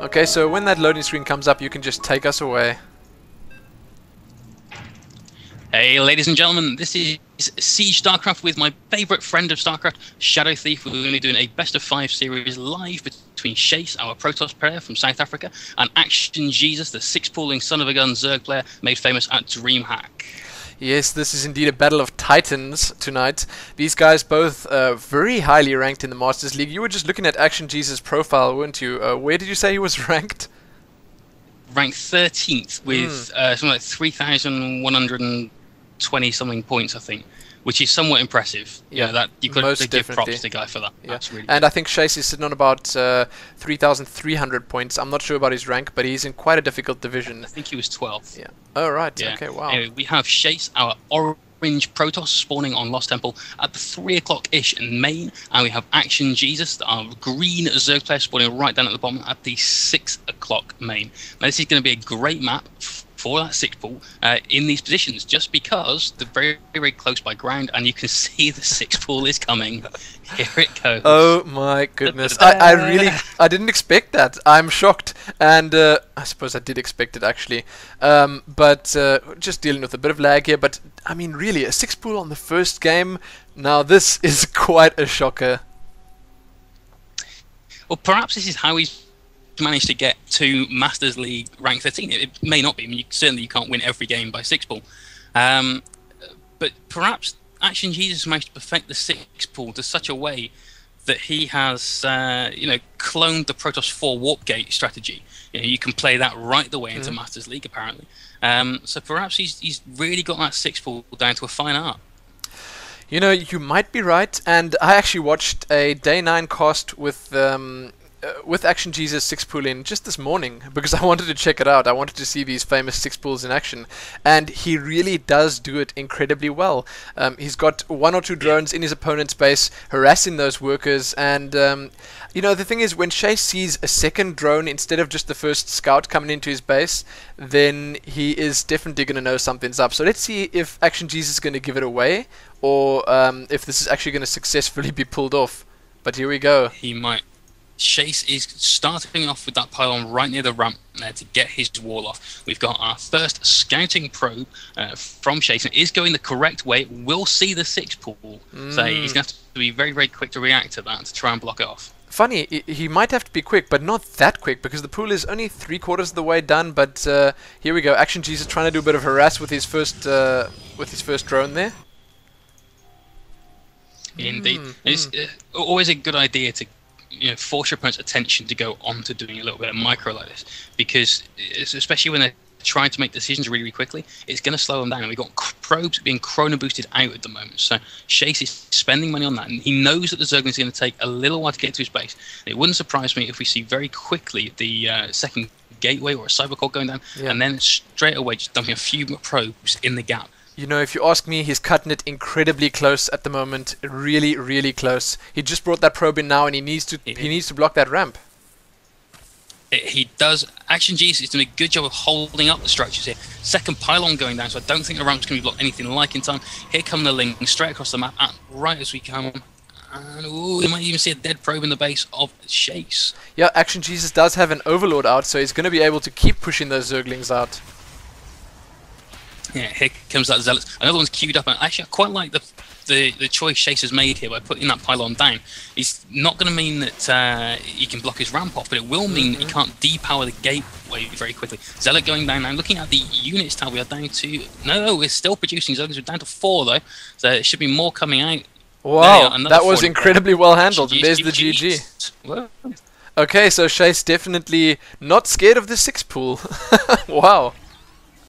Okay, so when that loading screen comes up, you can just take us away. Hey, ladies and gentlemen, this is SiEGEStarcraft with my favourite friend of StarCraft, Shadow Thief. We're going to be doing a best of 5 series live between Shase, our protoss player from South Africa, and ActionJesuz, the six-pooling son-of-a-gun Zerg player made famous at Dreamhack. Yes, this is indeed a battle of titans tonight. These guys both very highly ranked in the Masters League. You were just looking at ActionJesuz' profile, weren't you? Where did you say he was ranked? Ranked 13th with something like 3,120 something points, I think, which is somewhat impressive. Yeah, that you could give props to the guy for that. Yeah. That's really and good. I think Shase is sitting on about 3,300 points. I'm not sure about his rank, but he's in quite a difficult division. I think he was 12th. Yeah. Oh, right. Yeah. Okay, wow. Anyway, we have Shase, our orange protoss, spawning on Lost Temple at the 3 o'clock-ish in main, and we have ActionJesuz, our green Zerg player, spawning right down at the bottom at the 6 o'clock main. Now, this is going to be a great map for that 6 pool in these positions, just because they're very, very close by ground, and you can see the 6 pool is coming. Here it goes. Oh my goodness. I didn't expect that. I'm shocked. And I suppose I did expect it actually. But just dealing with a bit of lag here. But I mean, really, a 6 pool on the first game. Now this is quite a shocker. Well, perhaps this is how he's managed to get to Masters League rank 13. It may not be. I mean, certainly you can't win every game by 6 pool. But perhaps ActionJesuz managed to perfect the 6 pool to such a way that he has, cloned the Protoss 4 Warp Gate strategy. You can play that right the way into Masters League, apparently. So perhaps he's really got that 6 pool down to a fine art. You know, you might be right. And I actually watched a Day 9 cast with ActionJesuz 6 pool in just this morning because I wanted to check it out. I wanted to see these famous 6 pools in action, and he really does do it incredibly well. He's got 1 or 2 drones in his opponent's base harassing those workers, and you know, the thing is, when Shase sees a second drone instead of just the first scout coming into his base, then he is definitely going to know something's up. So let's see if ActionJesuz is going to give it away, or if this is actually going to successfully be pulled off. But here we go. He might. Shase is starting off with that pylon right near the ramp there to get his wall off. We've got our first scouting probe from Shase, and it is going the correct way. We'll see the 6 pool, so he's going to have to be very, very quick to react to that to try and block it off. Funny, he might have to be quick, but not that quick, because the pool is only 3/4 of the way done. But here we go. ActionJesuz trying to do a bit of harass with his first drone there. Indeed, it's always a good idea to force your opponent's attention to go on to doing a little bit of micro like this, because especially when they're trying to make decisions really, really quickly, it's going to slow them down. And we've got probes being chrono boosted out at the moment, so Shase is spending money on that, and he knows that the Zerglings is going to take a little while to get to his base. It wouldn't surprise me if we see very quickly the second gateway or a cybercore going down, and then straight away just dumping a few probes in the gap. You know, if you ask me, he's cutting it incredibly close at the moment. Really, really close. He just brought that probe in now, and he needs to block that ramp. He does. ActionJesuz is doing a good job of holding up the structures here. Second pylon going down, so I don't think the ramp's going to be blocked anything like in time. Here come the Lings straight across the map, right as we come. And you might even see a dead probe in the base of Shase. Yeah, ActionJesuz does have an Overlord out, so he's going to be able to keep pushing those Zerglings out. Yeah, here comes that Zealot. Another one's queued up, and actually I quite like the choice Shase has made here by putting that pylon down. It's not going to mean that he can block his ramp off, but it will mean that he can't depower the gateway very quickly. Zealot going down now. Looking at the units tab, we are down to... No, we're still producing Zerglings. We're down to 4 though, so there should be more coming out. Wow, that was incredibly well handled. And there's the GG. Well, okay, so Shase definitely not scared of the 6 pool. Wow.